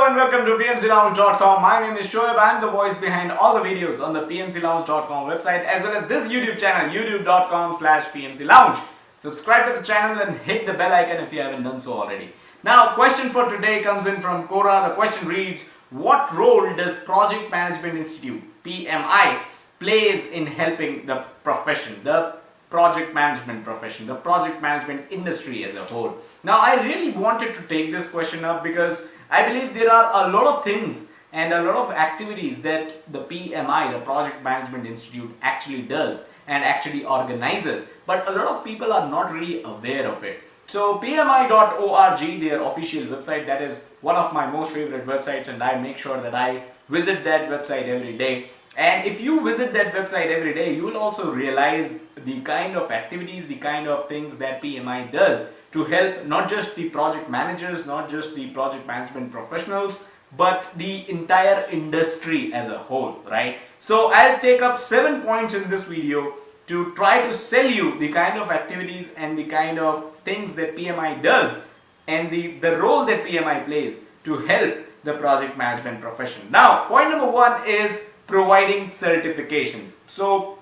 Hello and welcome to PMCLounge.com. My name is Shoaib. I am the voice behind all the videos on the PMCLounge.com website as well as this YouTube channel, youtube.com/PMCLounge. Subscribe to the channel and hit the bell icon if you haven't done so already. Now, question for today comes in from Cora. The question reads, what role does Project Management Institute, PMI, plays in helping the profession, the project management profession, the project management industry as a whole? Now, I really wanted to take this question up because I believe there are a lot of things and a lot of activities that the PMI, the Project Management Institute, actually does and actually organizes, but a lot of people are not really aware of it. So PMI.org, their official website, that is one of my most favorite websites, and I make sure that I visit that website every day. And if you visit that website every day, you will also realize the kind of activities, the kind of things that PMI does to help not just the project managers, not just the project management professionals, but the entire industry as a whole, right? So I'll take up 7 points in this video to try to sell you the kind of activities and the kind of things that PMI does and the role that PMI plays to help the project management profession. Now, point number 1 is providing certifications. So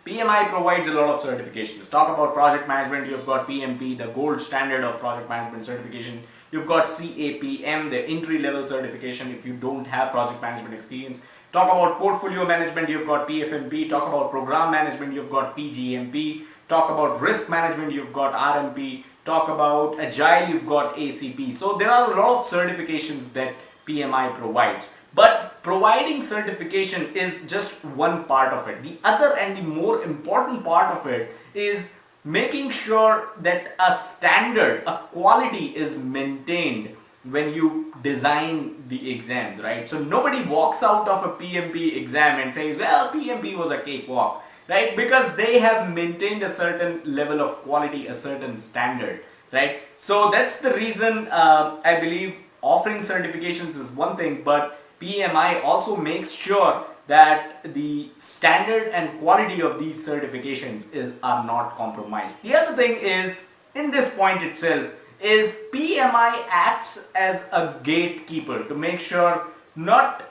PMI provides a lot of certifications. Talk about project management, you've got PMP, the gold standard of project management certification. You've got CAPM, the entry level certification if you don't have project management experience. Talk about portfolio management, you've got PFMP. Talk about program management, you've got PGMP. Talk about risk management, you've got RMP. Talk about agile, you've got ACP. So there are a lot of certifications that PMI provides. But providing certification is just one part of it. The other and the more important part of it is making sure that a standard, a quality is maintained when you design the exams, right? So nobody walks out of a PMP exam and says, well, PMP was a cakewalk, right? Because they have maintained a certain level of quality, a certain standard, right? So that's the reason I believe offering certifications is one thing, but PMI also makes sure that the standard and quality of these certifications are not compromised. The other thing is, in this point itself, is PMI acts as a gatekeeper to make sure not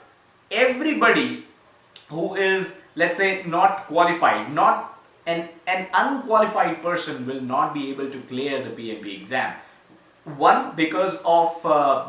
everybody who is, let's say, not qualified, not an unqualified person will not be able to clear the PMP exam. One, because of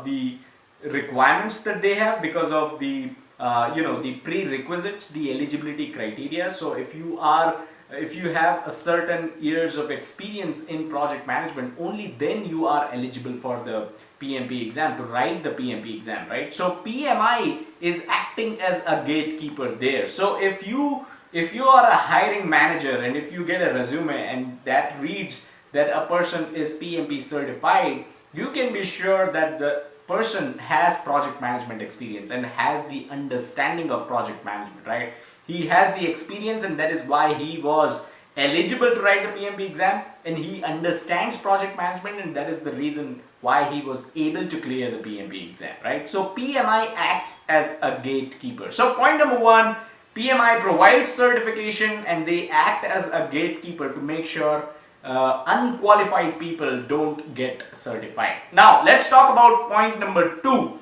the requirements that they have, because of the the prerequisites, the eligibility criteria. So if you have a certain years of experience in project management, only then you are eligible for the PMP exam, to write the PMP exam, right? So PMI is acting as a gatekeeper there. So if you are a hiring manager and if you get a resume and that reads that a person is PMP certified, you can be sure that the person has project management experience and has the understanding of project management, right? He has the experience, and that is why he was eligible to write the PMP exam, and he understands project management, and that is the reason why he was able to clear the PMP exam, right? So PMI acts as a gatekeeper. So point number 1, PMI provides certification and they act as a gatekeeper to make sure unqualified people don't get certified. Now let's talk about point number 2.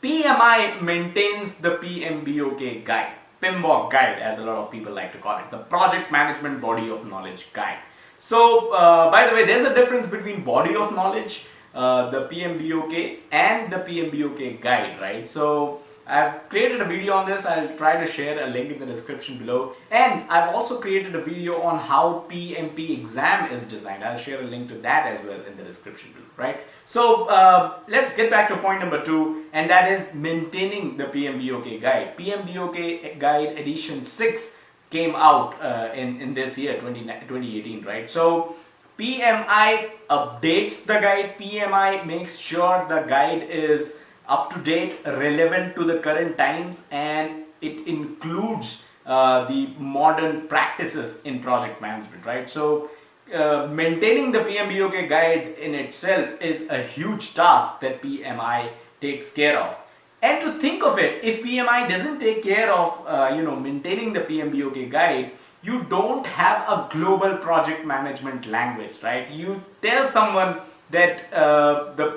PMI maintains the PMBOK guide, PMBOK guide as a lot of people like to call it, the Project Management Body of Knowledge guide. So by the way, there's a difference between body of knowledge, the PMBOK, and the PMBOK guide, right? So I've created a video on this. I'll try to share a link in the description below, and I've also created a video on how PMP exam is designed. I'll share a link to that as well in the description below, right? So let's get back to point number 2, and that is maintaining the PMBOK guide. PMBOK guide edition 6 came out in this year, 2018, right? So PMI updates the guide. PMI makes sure the guide is up to date, relevant to the current times, and it includes the modern practices in project management, right? So maintaining the PMBOK guide in itself is a huge task that PMI takes care of. And to think of it, if PMI doesn't take care of maintaining the PMBOK guide, you don't have a global project management language, right? You tell someone that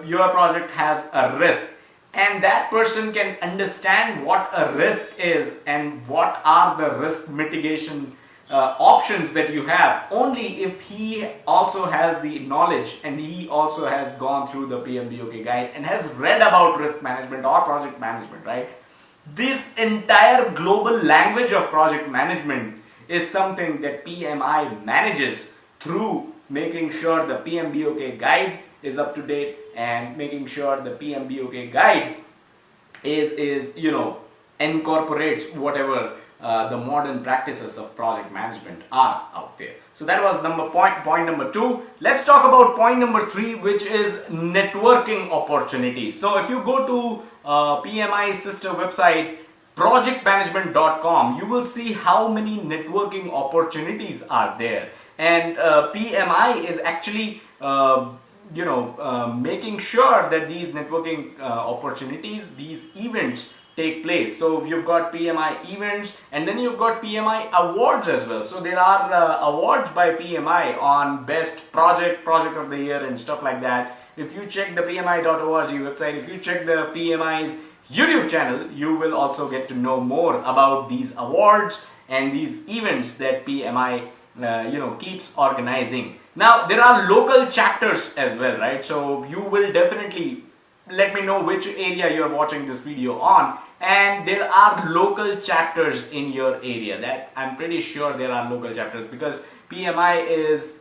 your project has a risk, and that person can understand what a risk is and what are the risk mitigation options that you have, only if he also has the knowledge and he also has gone through the PMBOK guide and has read about risk management or project management, right? This entire global language of project management is something that PMI manages through making sure the PMBOK guide is up to date and making sure the PMBOK guide is incorporates whatever the modern practices of project management are out there. So that was point number 2. Let's talk about point number 3, which is networking opportunities. So if you go to PMI's sister website projectmanagement.com, you will see how many networking opportunities are there, and PMI is actually making sure that these networking opportunities, these events take place. So you've got PMI events, and then you've got PMI awards as well. So there are awards by PMI on best project of the year and stuff like that. If you check the PMI.org website, if you check the PMI's YouTube channel, you will also get to know more about these awards and these events that PMI keeps organizing. Now there are local chapters as well, right? So you will definitely let me know which area you're watching this video on, and there are local chapters in your area. That I'm pretty sure there are local chapters, because PMI is,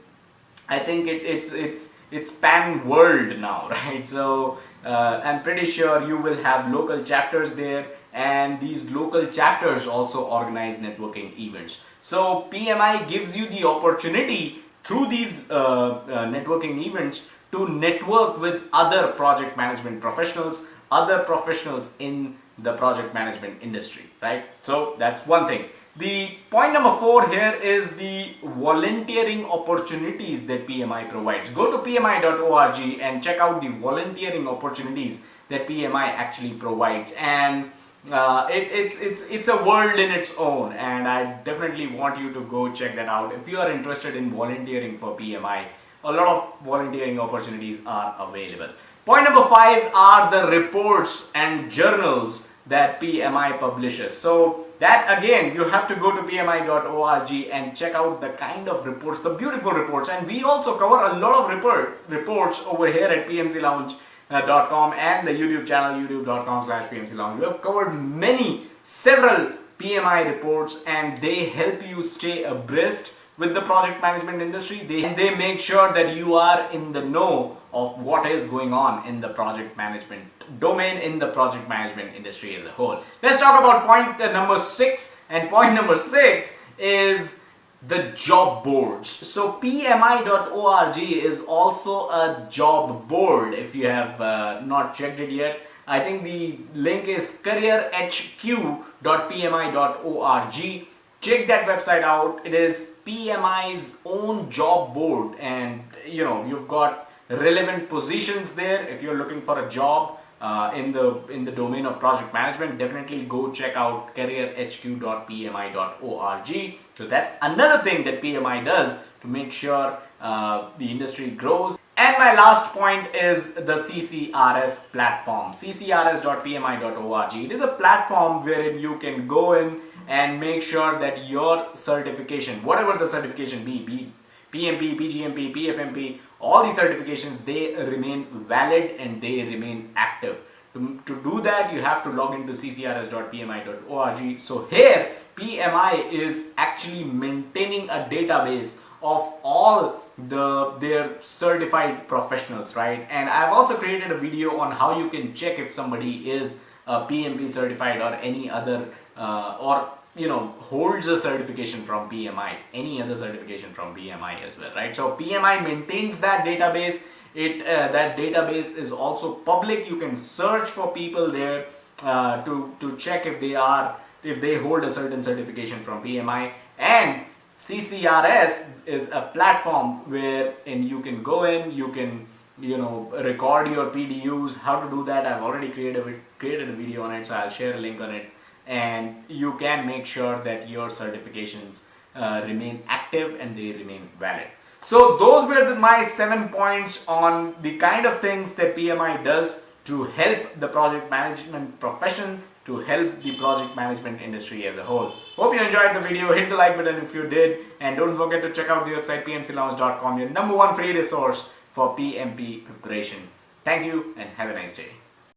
I think it's pan world now, right? So I'm pretty sure you will have local chapters there, and these local chapters also organize networking events. So PMI gives you the opportunity through these networking events to network with other project management professionals, other professionals in the project management industry, right? So that's one thing. The point number 4 here is the volunteering opportunities that PMI provides. Go to pmi.org and check out the volunteering opportunities that PMI actually provides, and it's a world in its own, and I definitely want you to go check that out. If you are interested in volunteering for PMI, a lot of volunteering opportunities are available. Point number 5 are the reports and journals that PMI publishes. So that again, you have to go to pmi.org and check out the kind of reports, the beautiful reports, and we also cover a lot of reports over here at PMCLounge.com and the YouTube channel youtube.com/PMCLounge. We have covered several PMI reports, and they help you stay abreast with the project management industry. They make sure that you are in the know of what is going on in the project management domain, in the project management industry as a whole. Let's talk about point number 6, and point number 6 is the job boards. So pmi.org is also a job board. If you have not checked it yet, I think the link is careerhq.pmi.org. Check that website out. It is PMI's own job board, and you've got relevant positions there. If you're looking for a job in the domain of project management, definitely go check out careerhq.pmi.org. So that's another thing that PMI does to make sure the industry grows. And my last point is the CCRS platform, ccrs.pmi.org. It is a platform wherein you can go in and make sure that your certification, whatever the certification be PMP, PGMP, PFMP, all these certifications, they remain valid and they remain active. To do that, you have to log into ccrs.pmi.org. So here, PMI is actually maintaining a database of all their certified professionals, right? And I've also created a video on how you can check if somebody is PMP certified or any other holds a certification from PMI, any other certification from PMI as well, right? So PMI maintains that database. That database is also public. You can search for people there to check if they hold a certain certification from PMI. And CCRS is a platform wherein you can go in, you can record your PDUs. How to do that, I've already created a video on it, so I'll share a link on it. And you can make sure that your certifications remain active and they remain valid. So those were my 7 points on the kind of things that PMI does to help the project management profession, to help the project management industry as a whole. Hope you enjoyed the video. Hit the like button if you did, and don't forget to check out the website pmclounge.com, your #1 free resource for PMP preparation. Thank you and have a nice day.